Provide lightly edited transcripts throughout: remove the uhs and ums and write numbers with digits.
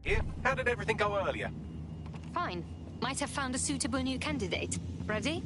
Here? How did everything go earlier? Fine. Might have found a suitable new candidate. Ready?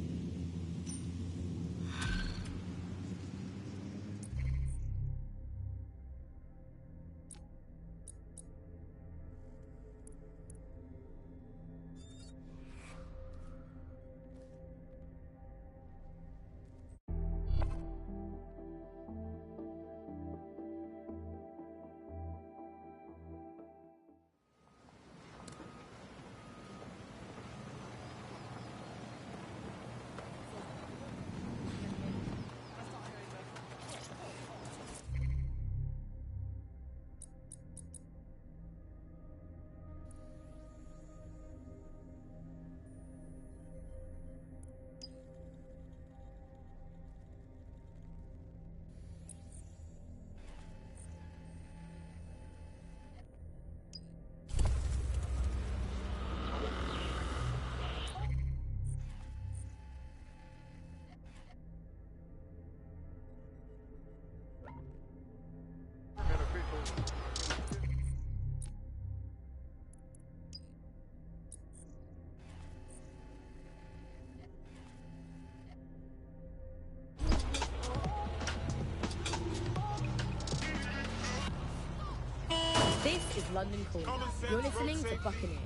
This is London Calling. You're listening to Buccaneer,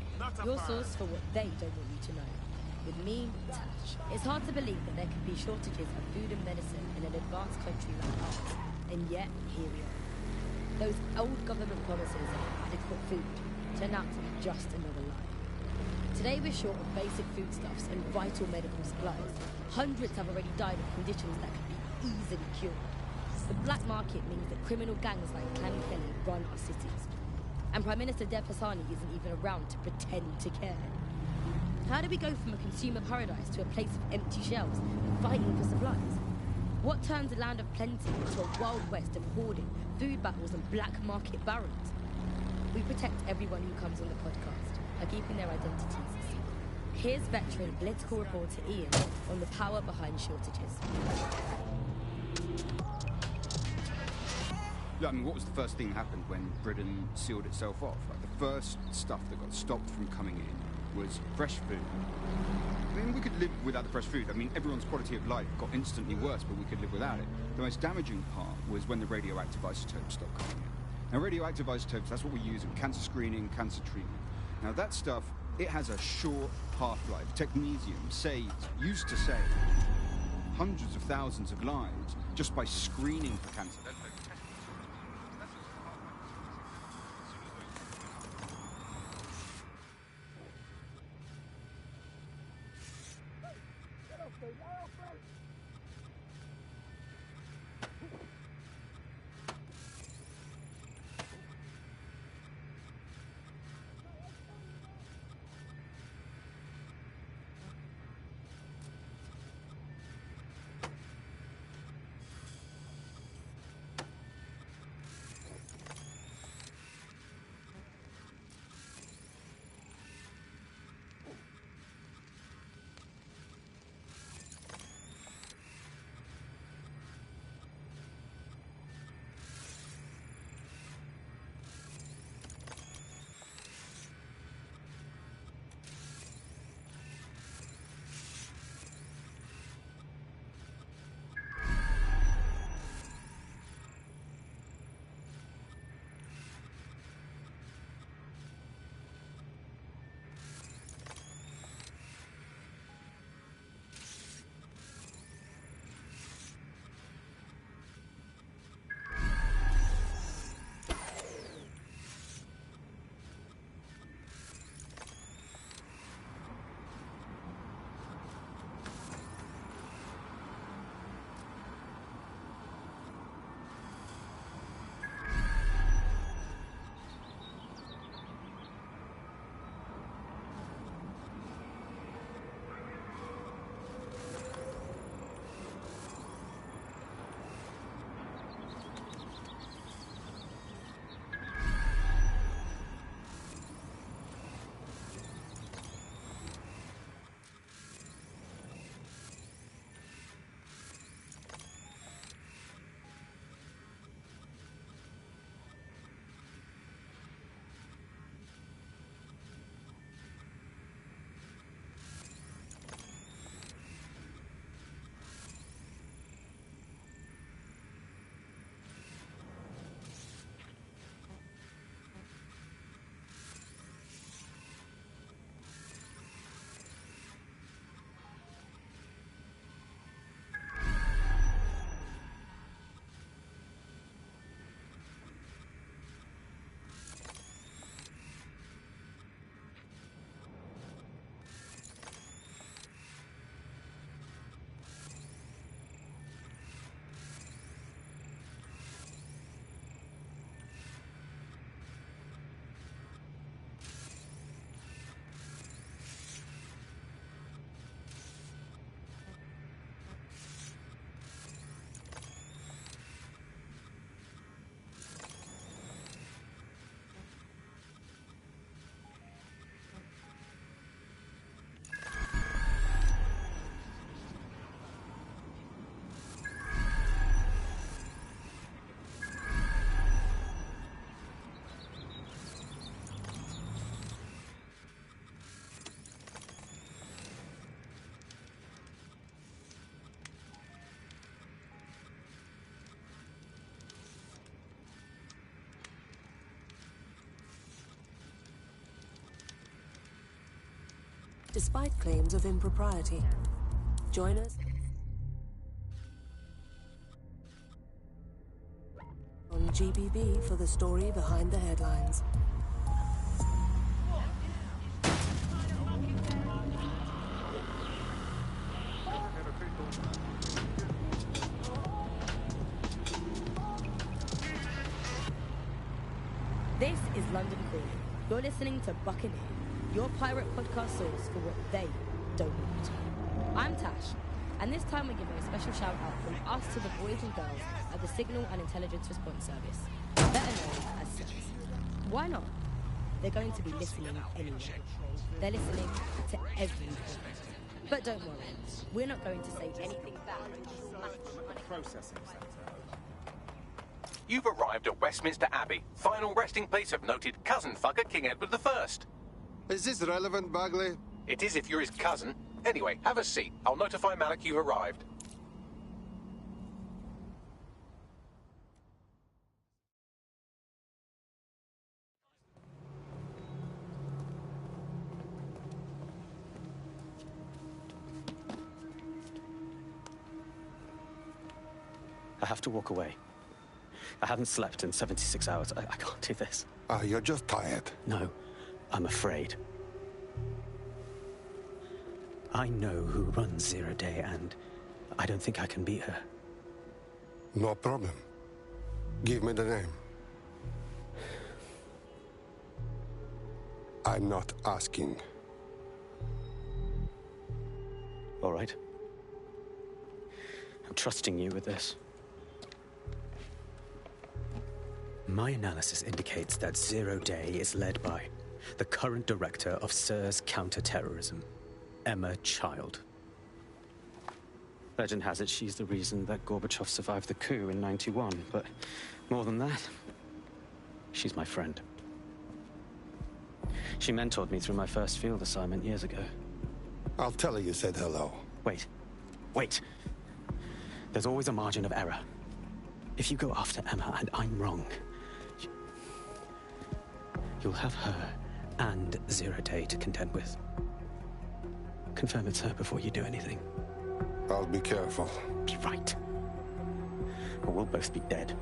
your source for what they don't want you to know. With me, Tash. It's hard to believe that there could be shortages of food and medicine in an advanced country like ours, and yet here we are. Those old government promises of adequate food turned out to be just another lie. Today we're short of basic foodstuffs and vital medical supplies. Hundreds have already died of conditions that could be easily cured. The black market means that criminal gangs like Clan Kelly run our cities. And Prime Minister Dev Hassani isn't even around to pretend to care. How do we go from a consumer paradise to a place of empty shelves, fighting for supplies? What turns a land of plenty into a wild west of hoarding, food battles and black market barons? We protect everyone who comes on the podcast by keeping their identities a secret. Here's veteran political reporter Ian on the power behind shortages. I mean, what was the first thing that happened when Britain sealed itself off? Like, the first stuff that got stopped from coming in was fresh food. I mean, we could live without the fresh food. I mean, everyone's quality of life got instantly worse, but we could live without it. The most damaging part was when the radioactive isotopes stopped coming in. Now, radioactive isotopes, that's what we use in cancer screening, cancer treatment. Now, that stuff, it has a short half-life. Technetium used to save hundreds of thousands of lives just by screening for cancer. despite claims of impropriety. Join us on GBB for the story behind the headlines. This is London Calling. You're listening to Buccaneer, your pirate podcast source for what they don't want you to know. I'm Tash, and this time we're giving a special shout out from us to the boys and girls at the Signal and Intelligence Response Service, better known as SIRS. Why not? They're going to be listening anyway. They're listening to everything. But don't worry, we're not going to say anything bad. Processing center. You've arrived at Westminster Abbey, final resting place of noted cousin fucker King Edward I. Is this relevant, Bagley? It is if you're his cousin. Anyway, have a seat. I'll notify Malik you've arrived. I have to walk away. I haven't slept in 76 hours. I can't do this. You're just tired. No, I'm afraid. I know who runs Zero Day, and I don't think I can beat her. No problem. Give me the name. I'm not asking. All right. I'm trusting you with this. My analysis indicates that Zero Day is led by the current director of SIRS counter-terrorism, Emma Child. Legend has it she's the reason that Gorbachev survived the coup in '91, but more than that, she's my friend. She mentored me through my first field assignment years ago. I'll tell her you said hello. Wait. There's always a margin of error. If you go after Emma and I'm wrong, you'll have her and Zero Day to contend with. Confirm it's her before you do anything. I'll be careful. Be right. Or we'll both be dead.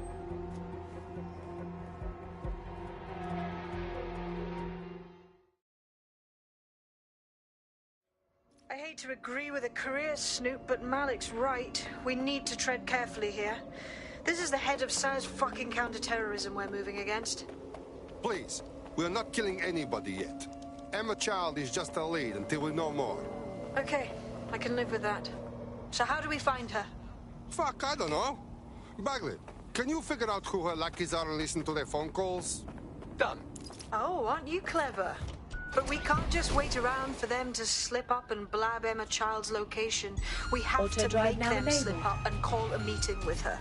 I hate to agree with a career snoop, but Malik's right. We need to tread carefully here. This is the head of SIRS fucking counter-terrorism we're moving against. Please, we're not killing anybody yet. Emma Child is just a lead until we know more. Okay, I can live with that. So how do we find her? Fuck, I don't know. Bagley, can you figure out who her lackeys are and listen to their phone calls? Done. Oh, aren't you clever? But we can't just wait around for them to slip up and blab Emma Child's location. We have to make them slip up and call a meeting with her.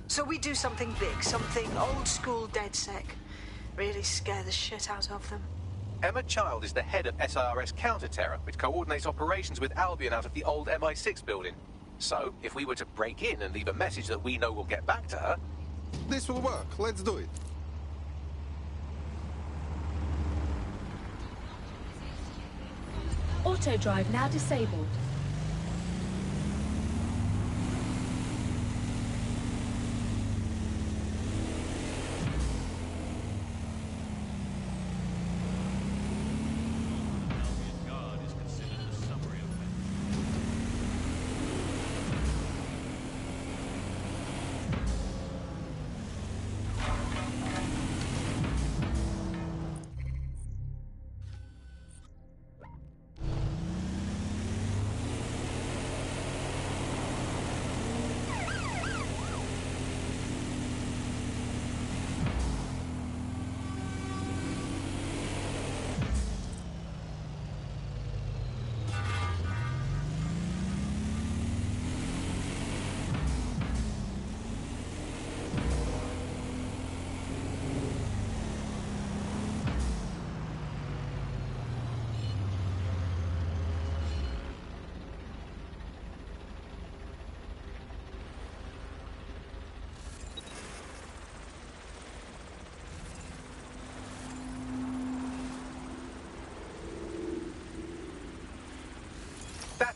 So we do something big, something old school DedSec. Really scare the shit out of them. Emma Child is the head of SIRS counter-terror, which coordinates operations with Albion out of the old MI6 building. So, if we were to break in and leave a message that we know will get back to her... This will work. Let's do it. Auto drive now disabled.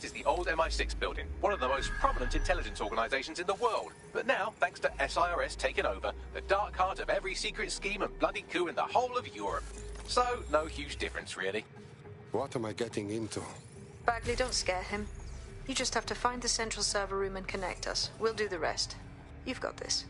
That is the old MI6 building, one of the most prominent intelligence organisations in the world. But now, thanks to SIRS taking over, the dark heart of every secret scheme and bloody coup in the whole of Europe. So, no huge difference, really. What am I getting into? Bagley, don't scare him. You just have to find the central server room and connect us. We'll do the rest. You've got this.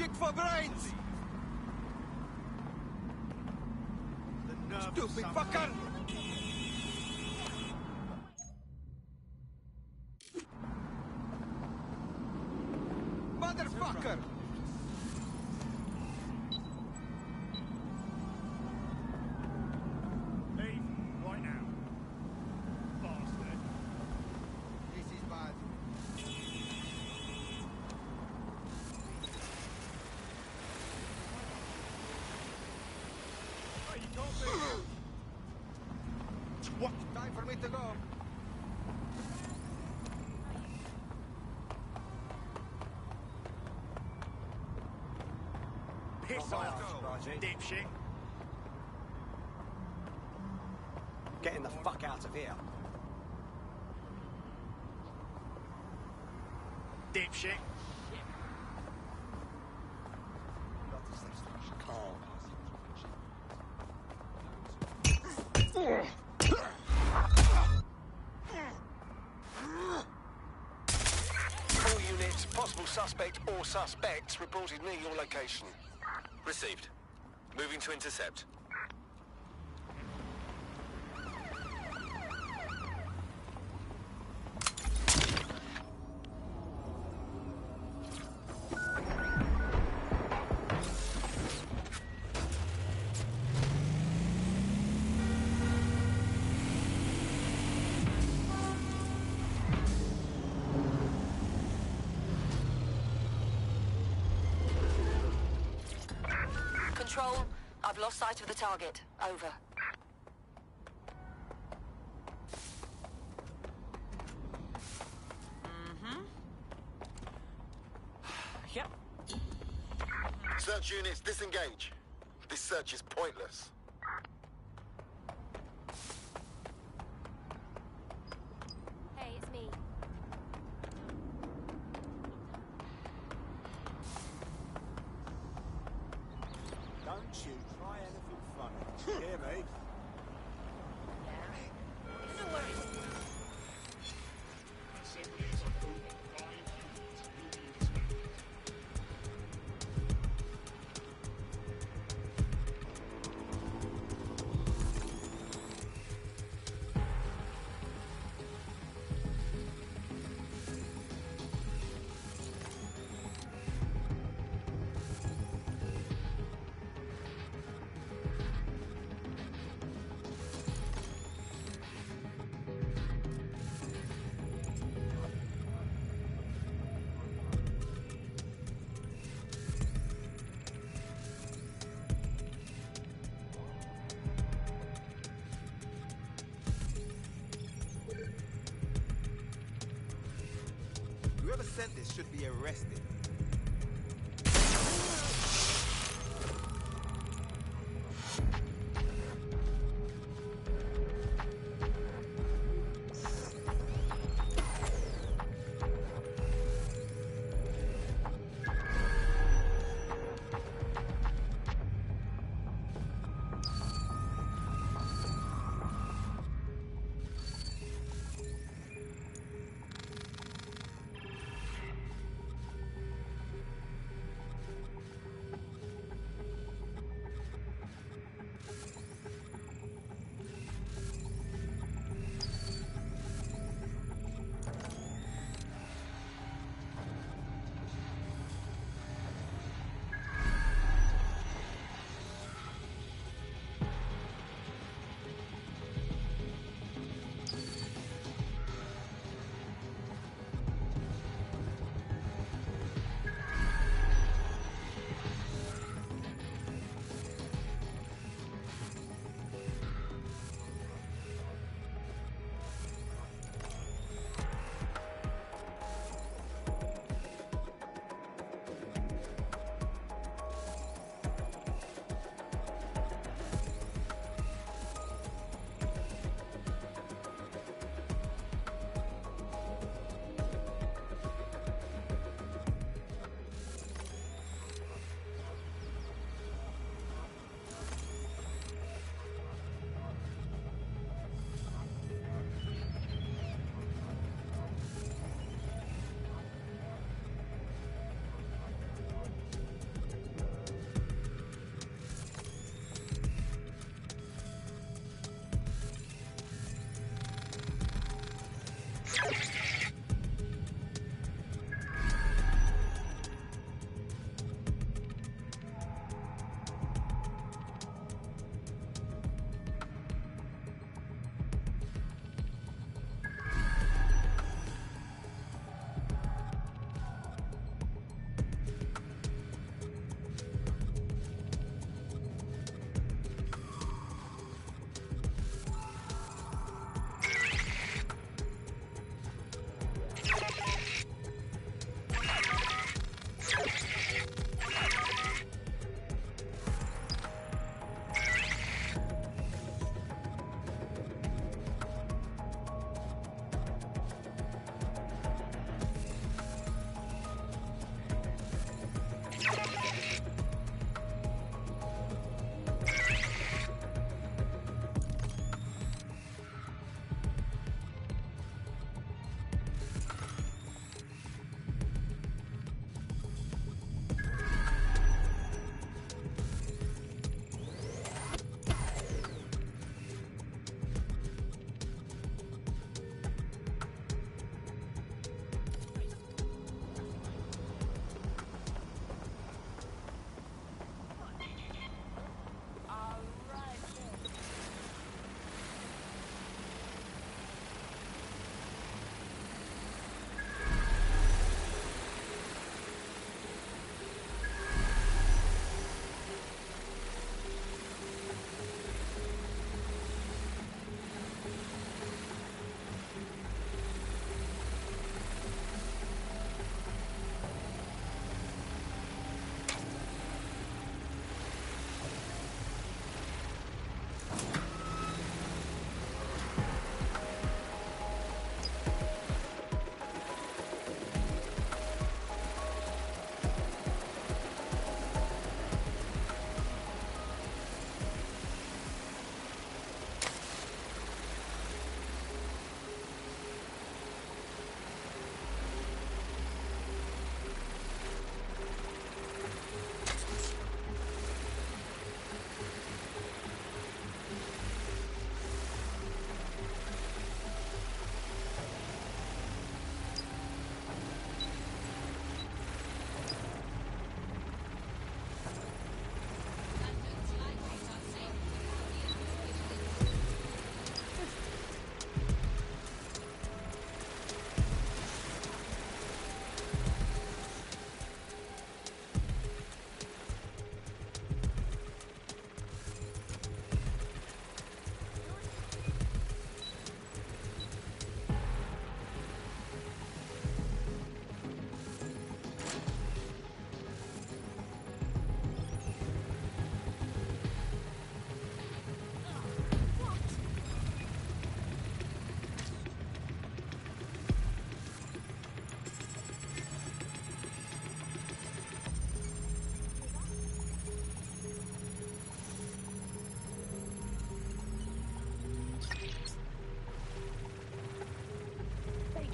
Music for brains! Stupid fucker! Motherfucker! Leave right now. Bastard. This is bad. Hey, you can't be. What? Time for me to go. Piss off, dipshit. Getting the fuck out of here. Dipshit. All units, possible suspect or suspects reported near your location. Received. Moving to intercept. Control, I've lost sight of the target. Over. Yep. Search units, disengage. This search is pointless. Hey, it's me. Don't you try anything funny. Hear me? Whoever sent this should be arrested.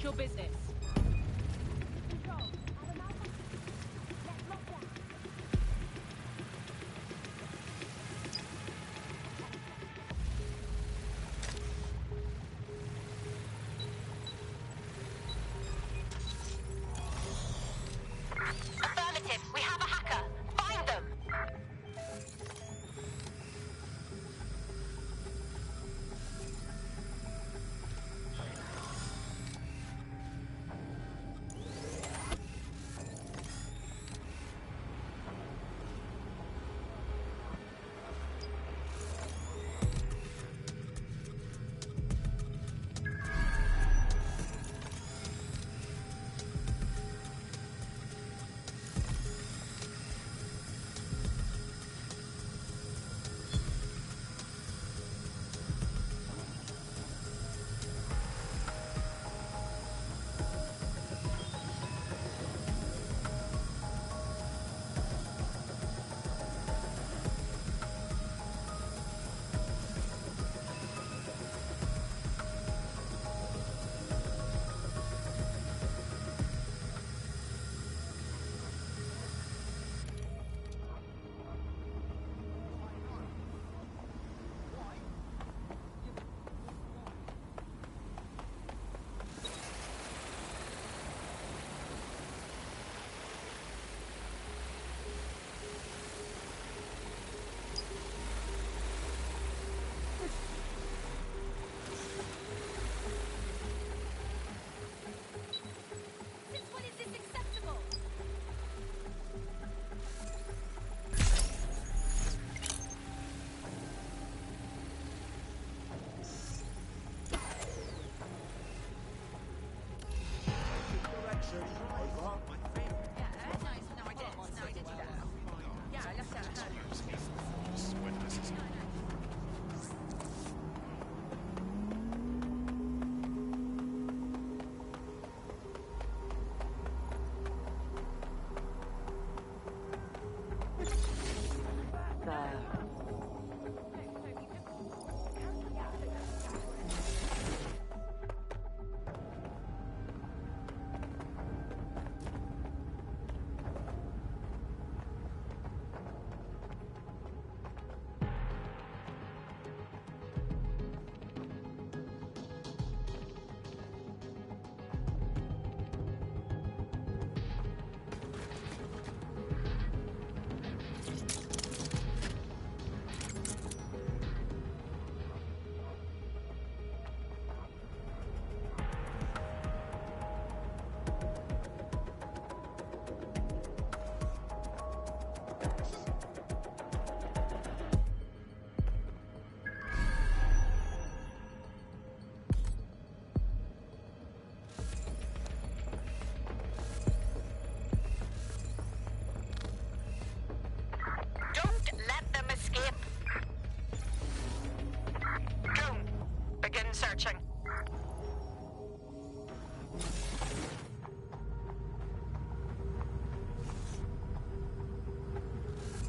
Your business. Affirmative. We have a hacker. Find them.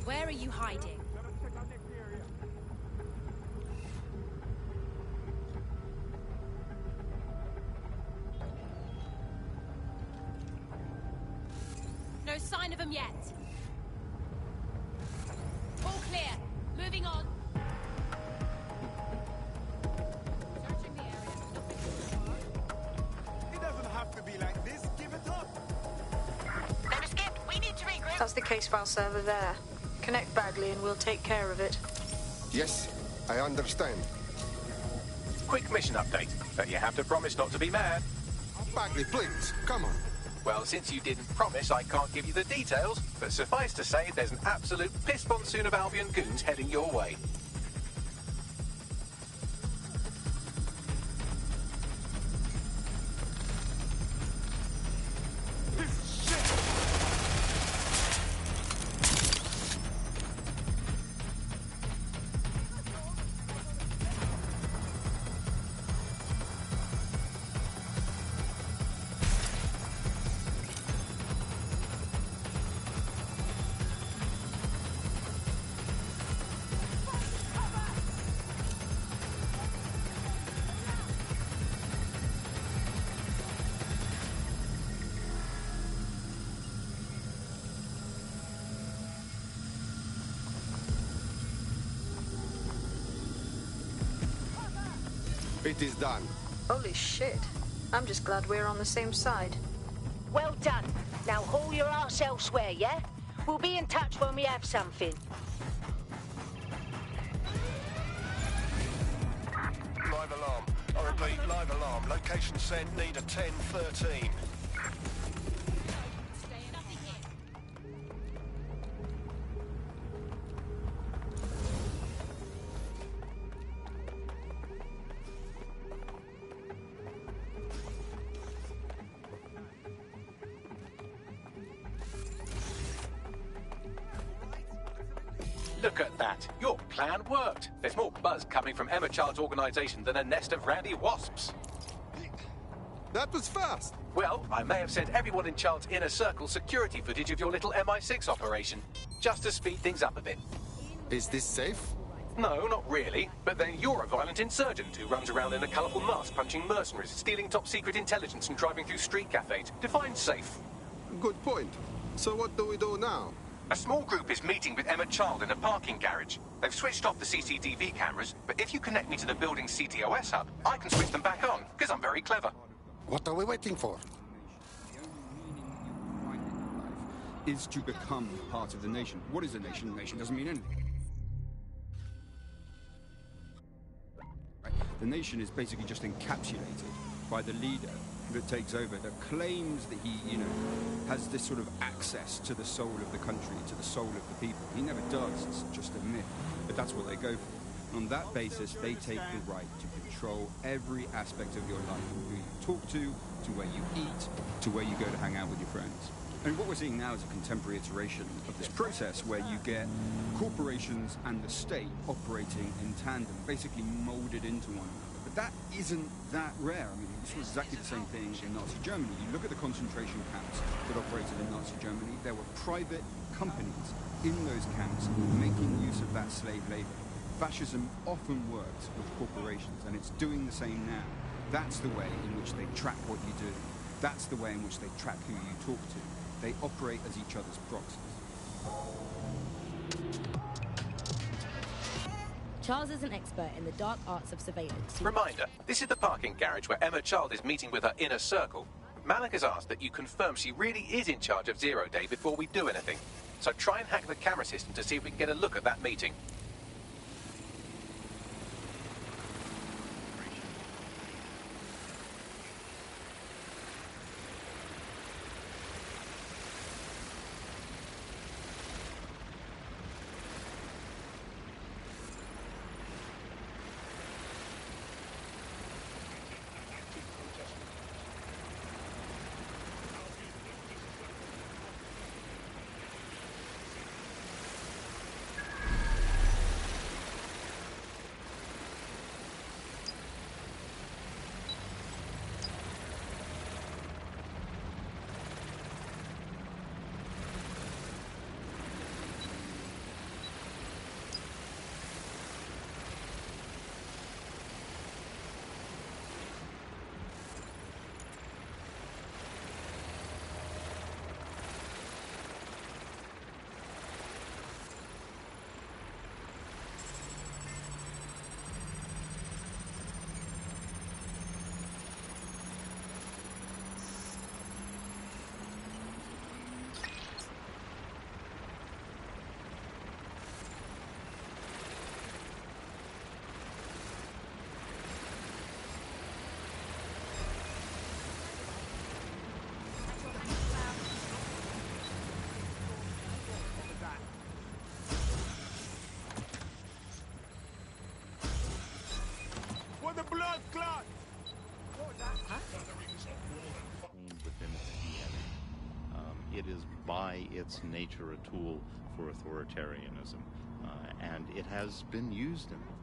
Where are you hiding? No sign of them yet. All clear. Moving on. Searching the area. It doesn't have to be like this. Give it up. Never skip. We need to regroup. That's the case file server there. Connect Bagley and we'll take care of it. Yes, I understand. Quick mission update, but you have to promise not to be mad. Bagley, please, come on. Well, since you didn't promise, I can't give you the details, but suffice to say there's an absolute piss monsoon of Albion goons heading your way. It is done. Holy shit. I'm just glad we're on the same side. Well done. Now haul your arse elsewhere, yeah? We'll be in touch when we have something. Live alarm. I repeat, live alarm. Location sent, need a 1013. Look at that. Your plan worked. There's more buzz coming from Emma Child's organization than a nest of randy wasps. That was fast. Well, I may have sent everyone in Child's inner circle security footage of your little MI6 operation, just to speed things up a bit. Is this safe? No, not really. But then you're a violent insurgent who runs around in a colourful mask, punching mercenaries, stealing top-secret intelligence and driving through street cafes. Define safe. Good point. So what do we do now? A small group is meeting with Emma Child in a parking garage. They've switched off the CCTV cameras, but if you connect me to the building's CTOS hub, I can switch them back on, because I'm very clever. What are we waiting for? The only meaning you find in your life is to become part of the nation. What is a nation? A nation doesn't mean anything. Right? The nation is basically just encapsulated by the leader that takes over, that claims that he, has this sort of access to the soul of the country, to the soul of the people. He never does, it's just a myth. But that's what they go for. On that basis, they take the right to control every aspect of your life, from who you talk to where you eat, to where you go to hang out with your friends. And what we're seeing now is a contemporary iteration of this process where you get corporations and the state operating in tandem, basically molded into one another. But that isn't that rare. I mean, this was exactly the same thing in Nazi Germany. You look at the concentration camps that operated in Nazi Germany, there were private companies in those camps making use of that slave labor. Fascism often works with corporations, and it's doing the same now. That's the way in which they track what you do. That's the way in which they track who you talk to. They operate as each other's proxies. Charles is an expert in the dark arts of surveillance. Reminder, this is the parking garage where Emma Child is meeting with her inner circle. Malik has asked that you confirm she really is in charge of Zero Day before we do anything. So try and hack the camera system to see if we can get a look at that meeting. its nature a tool for authoritarianism, and it has been used in that way.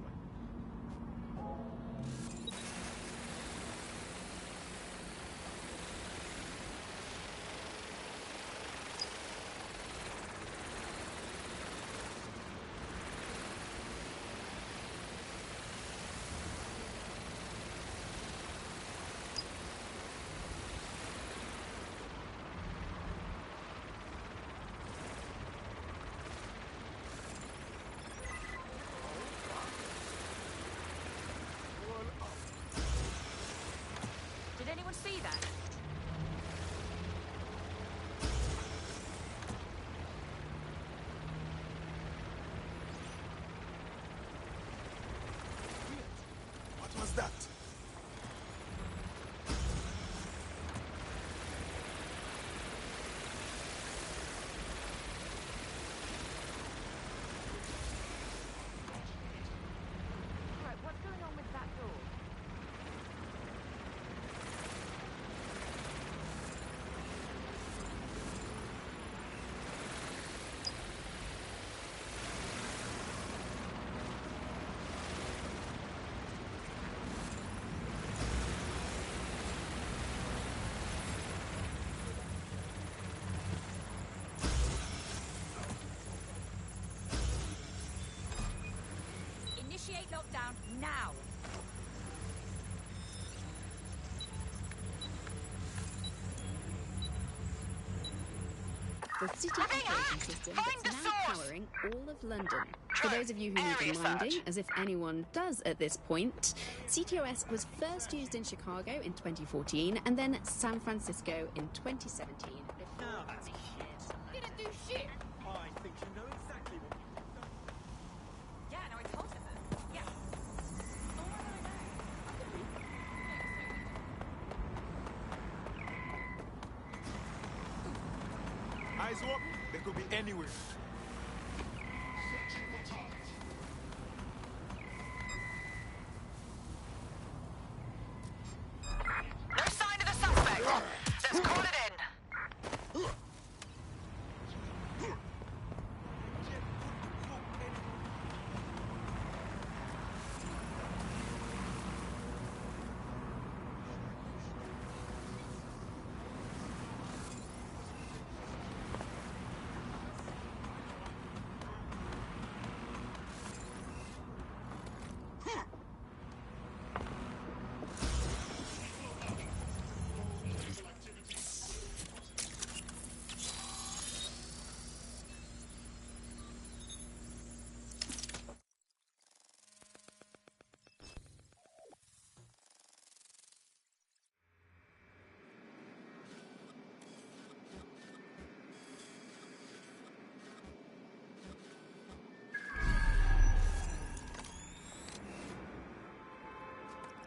Did anyone see that? What was that? Right, what's going on with that door? Initiate lockdown now. The city operating system that's now powering all of London. For those of you who need reminding, as if anyone does at this point, CTOS was first used in Chicago in 2014 and then San Francisco in 2017. Didn't do shit. I think you know exactly what you've done. Yeah, no, I told him that. Yeah. Eyes up, they could be anywhere. No sign of the suspect. Let's call it in.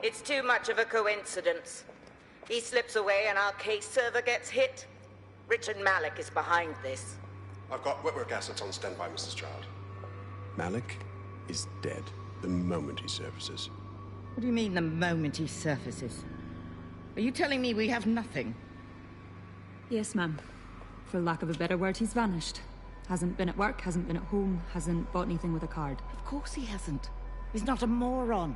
It's too much of a coincidence. He slips away and our case server gets hit. Richard Malik is behind this. I've got wetwork assets on standby, Mrs. Child. Malik is dead the moment he surfaces. What do you mean, the moment he surfaces? Are you telling me we have nothing? Yes, ma'am. For lack of a better word, he's vanished. Hasn't been at work, hasn't been at home, hasn't bought anything with a card. Of course he hasn't. He's not a moron.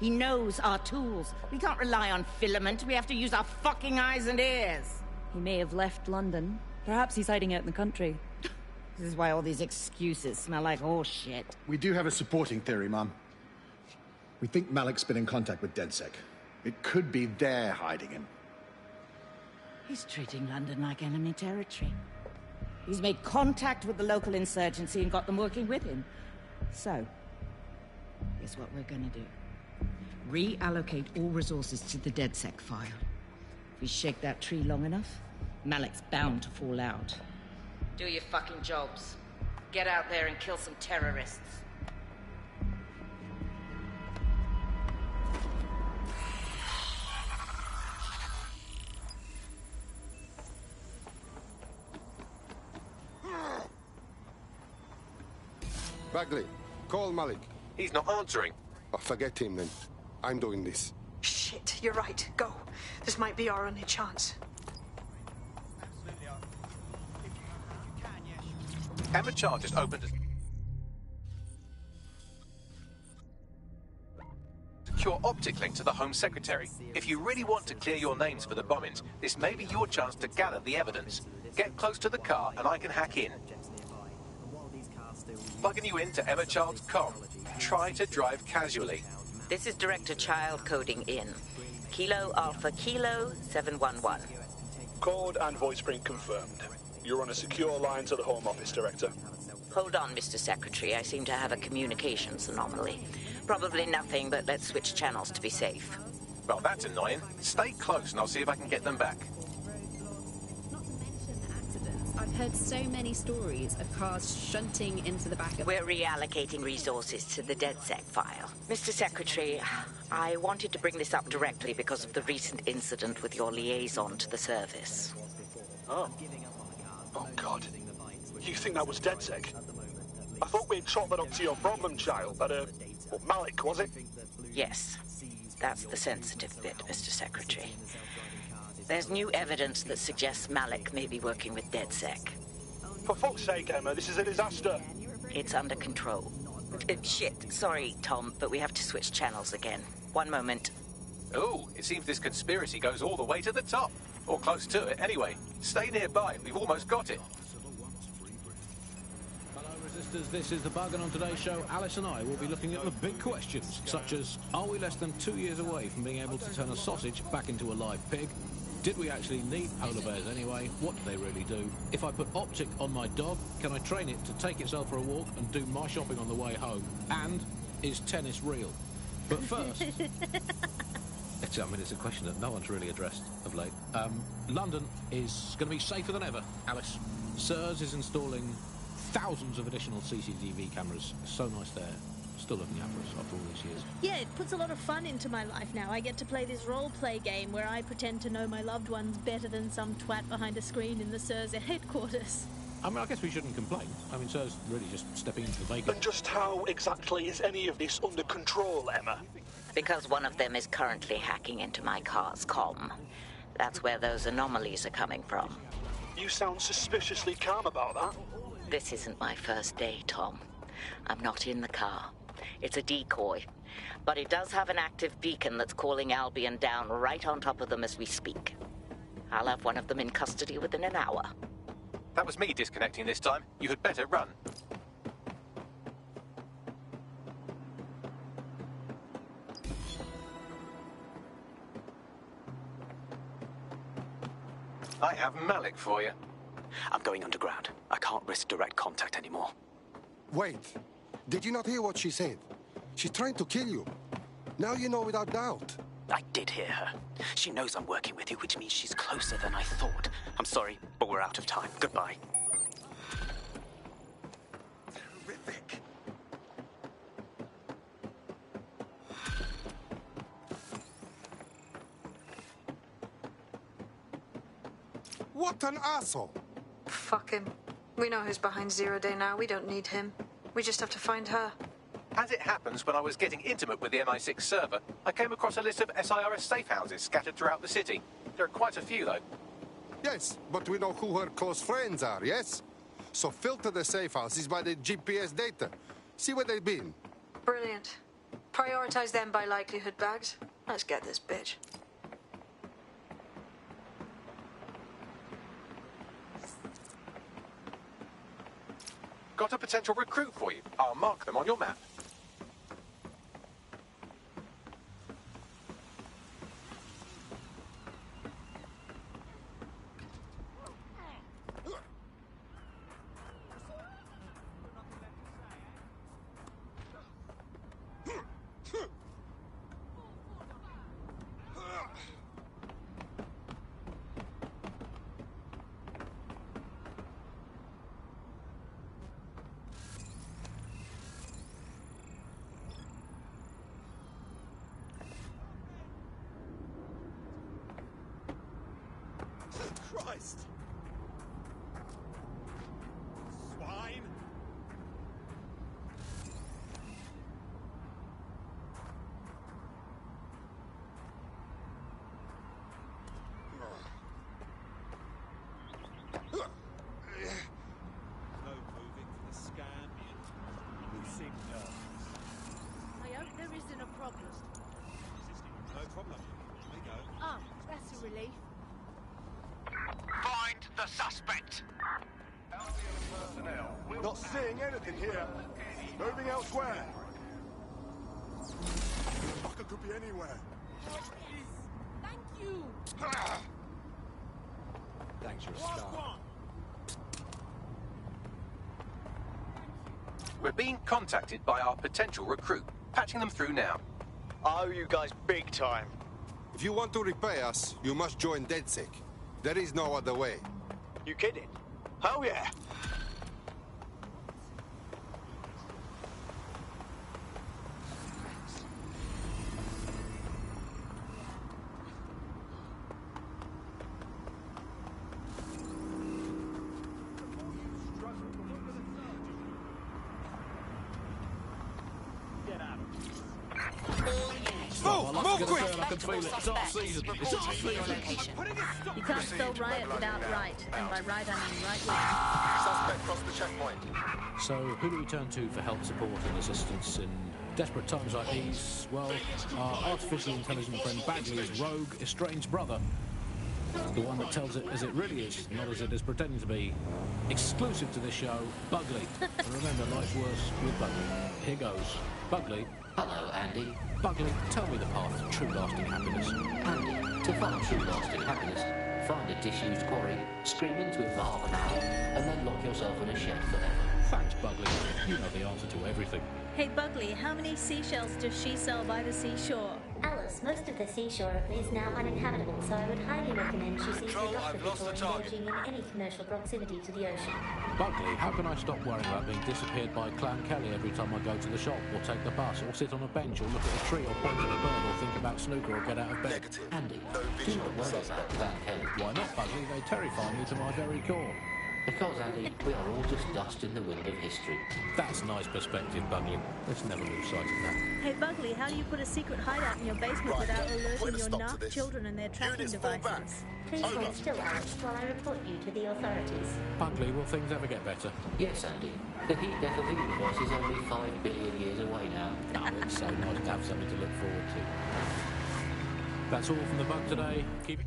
He knows our tools. We can't rely on filament. We have to use our fucking eyes and ears. He may have left London. Perhaps he's hiding out in the country. This is why all these excuses smell like horse shit. We do have a supporting theory, Mum. We think Malik's been in contact with DedSec. It could be they're hiding him. He's treating London like enemy territory. He's made contact with the local insurgency and got them working with him. So, here's what we're gonna do. Reallocate all resources to the DedSec file. If we shake that tree long enough, Malik's bound to fall out. Do your fucking jobs. Get out there and kill some terrorists. Bagley, call Malik. He's not answering. Oh, forget him then. I'm doing this. Shit, you're right. Go. This might be our only chance. Emma Child just opened a secure optic link to the Home Secretary. If you really want to clear your names for the bombings, this may be your chance to gather the evidence. Get close to the car and I can hack in. Plugging you into Emma Child's comm. Try to drive casually. This is Director Child coding in. Kilo Alpha Kilo 711. Code and voice print confirmed. You're on a secure line to the Home Office, Director. Hold on, Mr. Secretary. I seem to have a communications anomaly. Probably nothing, but let's switch channels to be safe. Well, that's annoying. Stay close and I'll see if I can get them back. I've heard so many stories of cars shunting into the back of... We're reallocating resources to the DedSec file. Mr. Secretary, I wanted to bring this up directly because of the recent incident with your liaison to the service. Oh. Oh, God. You think that was DedSec? I thought we'd chalk that up to your problem child, that, Malik, was it? Yes. That's the sensitive bit, Mr. Secretary. There's new evidence that suggests Malik may be working with DedSec. For fuck's sake, Emma, this is a disaster. It's under control. Shit, sorry, Tom, but we have to switch channels again. One moment. Oh, it seems this conspiracy goes all the way to the top. Or close to it, anyway. Stay nearby, we've almost got it. Resistors, this is The Bug, and on today's show, Alice and I will be looking at the big questions, such as, are we less than 2 years away from being able to turn a sausage back into a live pig? Did we actually need polar bears anyway? What do they really do? If I put optic on my dog, can I train it to take itself for a walk and do my shopping on the way home? And is tennis real? But first... it's a question that no one's really addressed of late. London is going to be safer than ever, Alice. SIRS is installing thousands of additional CCTV cameras. It's so nice they're still looking after us after all these years. Yeah, it puts a lot of fun into my life now. I get to play this role-play game where I pretend to know my loved ones better than some twat behind a screen in the SIRS headquarters. I mean, I guess we shouldn't complain. I mean, SIRS really just stepping into the vacancy. And just how exactly is any of this under control, Emma? Because one of them is currently hacking into my car's comm. That's where those anomalies are coming from. You sound suspiciously calm about that. This isn't my first day, Tom. I'm not in the car. It's a decoy. But it does have an active beacon that's calling Albion down right on top of them as we speak. I'll have one of them in custody within an hour. That was me disconnecting this time. You had better run. I have Malik for you. I'm going underground. I can't risk direct contact anymore. Wait. Did you not hear what she said? She's trying to kill you. Now you know without doubt. I did hear her. She knows I'm working with you, which means she's closer than I thought. I'm sorry, but we're out of time. Goodbye. Terrific. What an asshole! Fuck him. We know who's behind Zero Day now. We don't need him. We just have to find her. As it happens, when I was getting intimate with the MI6 server, I came across a list of SIRS safe houses scattered throughout the city. There are quite a few, though. Yes, but we know who her close friends are, yes? So filter the safe houses by the GPS data. See where they've been. Brilliant. Prioritize them by likelihood, Bags. Let's get this bitch. Got a potential recruit for you. I'll mark them on your map. Not seeing anything here. Moving elsewhere. The fucker could be anywhere. Thank you. Thanks, you're a star. We're being contacted by our potential recruit. Patching them through now. I owe you guys big time. If you want to repay us, you must join DedSec. There is no other way. You kidding? Hell yeah. Move quick! I can feel it. It's our season. It's our season. You can't spell riot without right, and by right I mean right wing. Suspect crossed the checkpoint. So, who do we turn to for help, support and assistance in desperate times like these? Well, our artificially intelligent friend Bagley's rogue, estranged brother. The one that tells it as it really is, not as it is pretending to be. Exclusive to this show, Bugley. And remember, life's worse with Bugley. Here goes. Bugley. Hello, Andy. Bugley, tell me the path to true lasting happiness. Andy, to find true lasting happiness, find a disused quarry, scream into it for half an hour, and then lock yourself in a shed forever. Thanks, Bugley. You know the answer to everything. Hey, Bugley, how many seashells does she sell by the seashore? Alice, most of the seashore is now uninhabitable, so I would highly recommend she sees a doctor before engaging in any commercial proximity to the ocean. Bugley, how can I stop worrying about being disappeared by Clan Kelly every time I go to the shop, or take the bus, or sit on a bench, or look at a tree, or point at a bird, or think about snooker, or get out of bed? Negative. Andy, do not worry about Clan Kelly. Why not, Bugley? They terrify me to my very core. Because, Andy, we are all just dust in the wind of history. That's nice perspective, Bugley. Let's never lose sight of that. Hey, Bugley, how do you put a secret hideout in your basement without alerting your narc children and their tracking devices? Please hold still, Alice, while I report you to the authorities. Bugley, will things ever get better? Yes, Andy. The heat death of the universe is only 5 billion years away now. Oh, it's so nice to have something to look forward to. That's all from the Bug today. Keep it.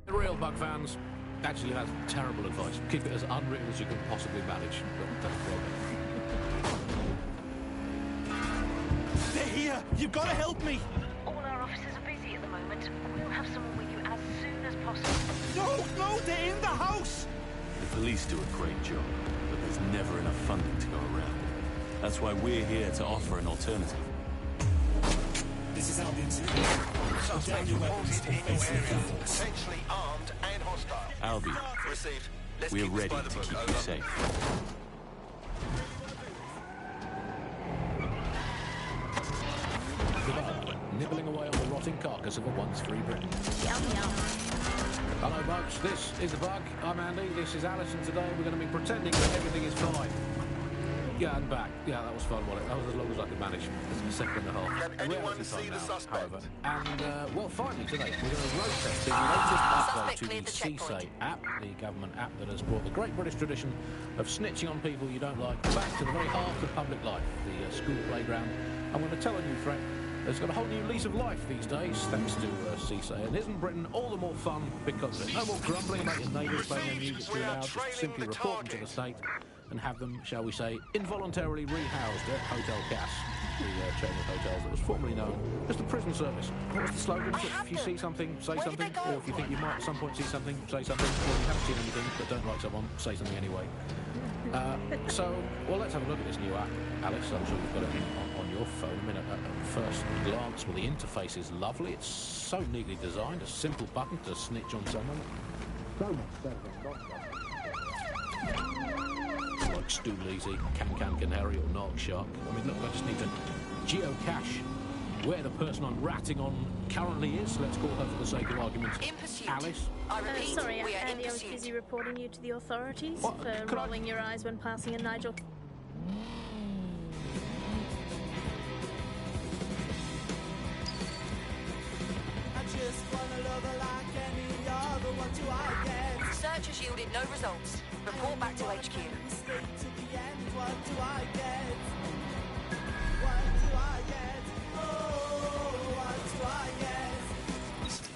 The real Bug fans, actually that's terrible advice. Keep it as unwritten as you can possibly manage. But that's well. They're here! You've got to help me! All our officers are busy at the moment. We'll have someone with you as soon as possible. No, they're in the house! The police do a great job, but there's never enough funding to go around. That's why we're here to offer an alternative. This is Albion's. Suspect reported in your area. Potentially armed and hostile. Albion, Received. Let's we're keep this ready by the to book. keep Over. you safe. The Bug, nibbling away on the rotting carcass of a once free Britain. Yum, yum. Hello, Bugs. This is the Bug. I'm Andy. This is Alice, and today we're going to be pretending that everything is fine. Yeah, and back. Yeah, that was fun, wasn't it? That was as long as I could manage. It's a second and a half. Can anyone see the suspect? However. And, well, finally today, we're going to road test the latest update to the CSAY app, the government app that has brought the great British tradition of snitching on people you don't like back to the very heart of public life, the school playground. I'm going to tell a new threat that's got a whole new lease of life these days, thanks to CSAY. And isn't Britain all the more fun because of it? No more grumbling about your neighbours playing their music too loud, just simply report them to the state and have them, shall we say, involuntarily rehoused at Hotel Cass, the chain of hotels that was formerly known as the prison service. What was the slogan? If you see something, say something, or if you think you might at some point see something, say something, or if you haven't seen anything but don't like someone, say something anyway. Well, let's have a look at this new app. Alice, I'm sure you've got it on your phone. I mean, at first glance, well, the interface is lovely. It's so neatly designed, a simple button to snitch on someone. So much better than like Stu Leasy, Can Canary, or Narc Shark. I mean, look, I just need to geocache where the person I'm ratting on currently is. Let's call her for the sake of argument Alice. I repeat, Sorry, we are in Andy, I was pursuit. busy reporting you to the authorities What? for Could I- rolling your eyes when passing a Nigel. Search has yielded no results. Report back to HQ.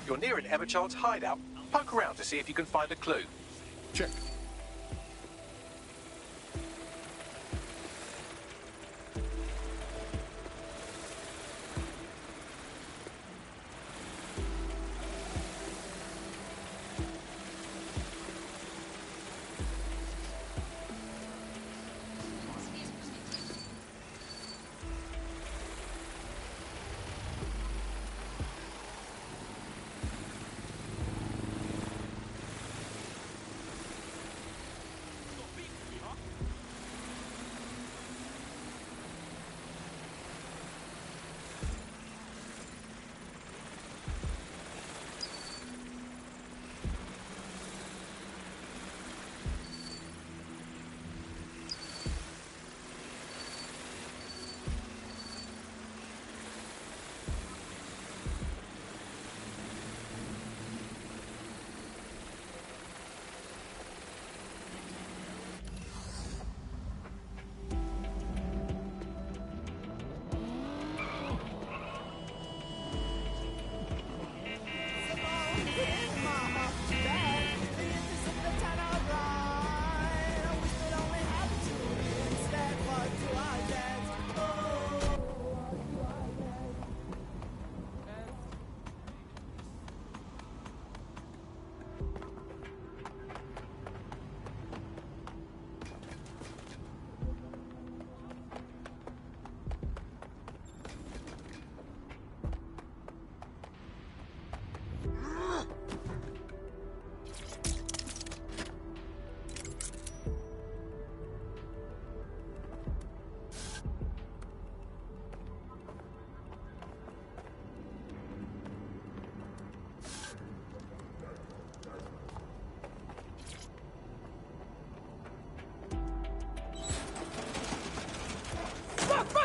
You're near an Emma Child's hideout. Poke around to see if you can find a clue. Check.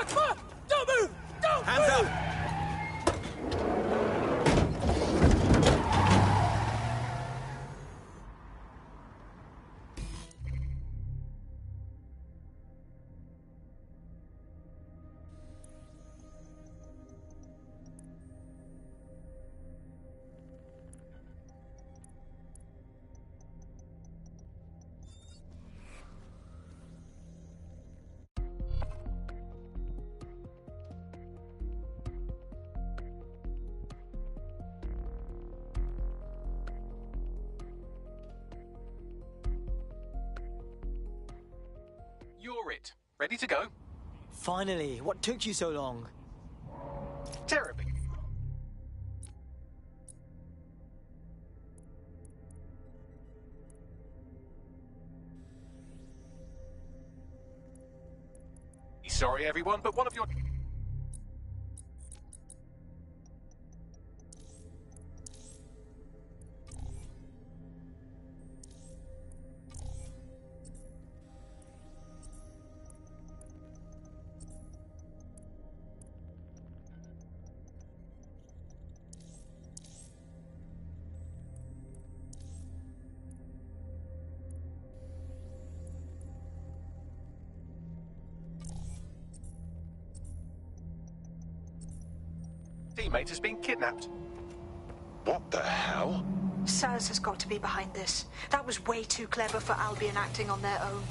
Fuck! Don't move! Don't Hands move! up! You're it. Ready to go? Finally, what took you so long? Terribly. Sorry, everyone, but one of your... teammate has been kidnapped. What the hell? SIRS has got to be behind this. That was way too clever for Albion acting on their own.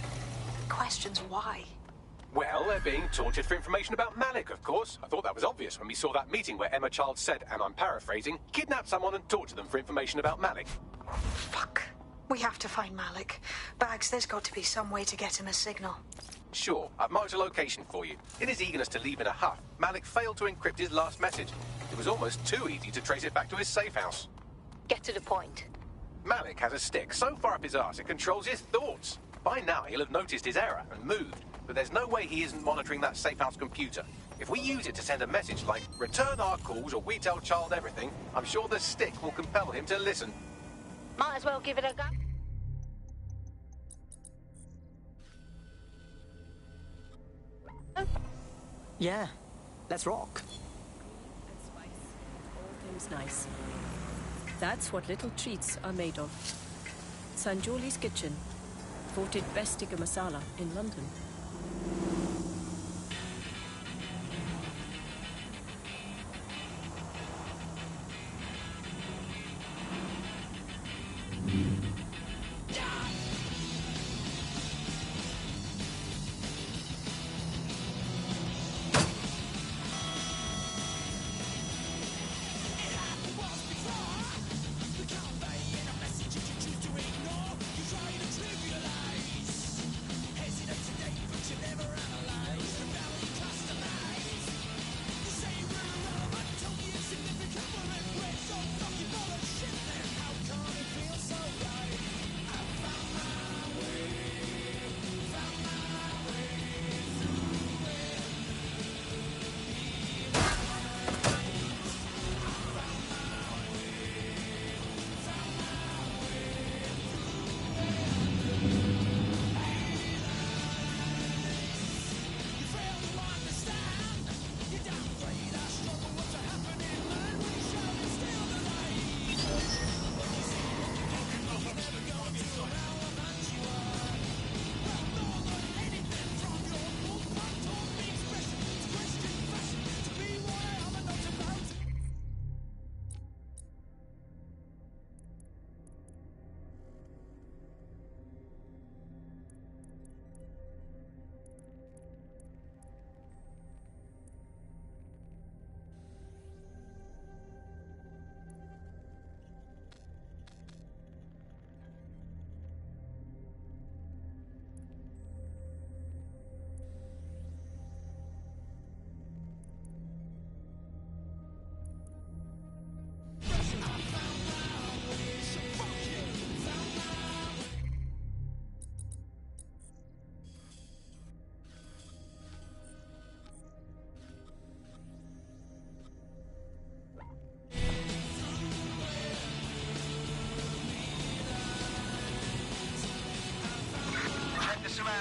The question's why. Well, they're being tortured for information about Malik, of course. I thought that was obvious when we saw that meeting where Emma Child said, and I'm paraphrasing, kidnap someone and torture them for information about Malik. Fuck. We have to find Malik. Bags, there's got to be some way to get him a signal. Sure, I've marked a location for you. In his eagerness to leave in a huff, Malik failed to encrypt his last message. It was almost too easy to trace it back to his safe house. Get to the point. Malik has a stick so far up his arse it controls his thoughts. By now he'll have noticed his error and moved, but there's no way he isn't monitoring that safe house computer. If we use it to send a message like, return our calls or we tell Child everything, I'm sure the stick will compel him to listen. Might as well give it a go. Yeah, let's rock. All things nice. That's what little treats are made of. Sanjoli's Kitchen, voted best tikka masala in London.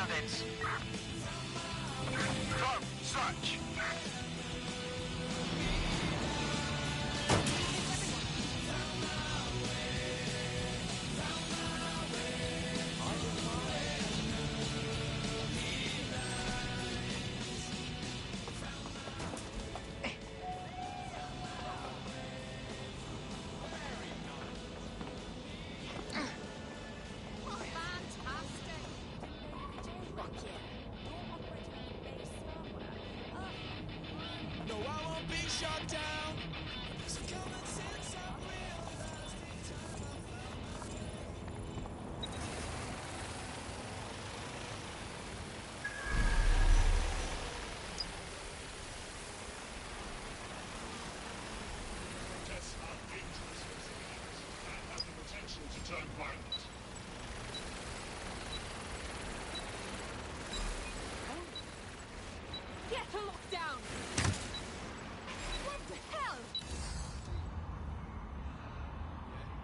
buildings. Go, search.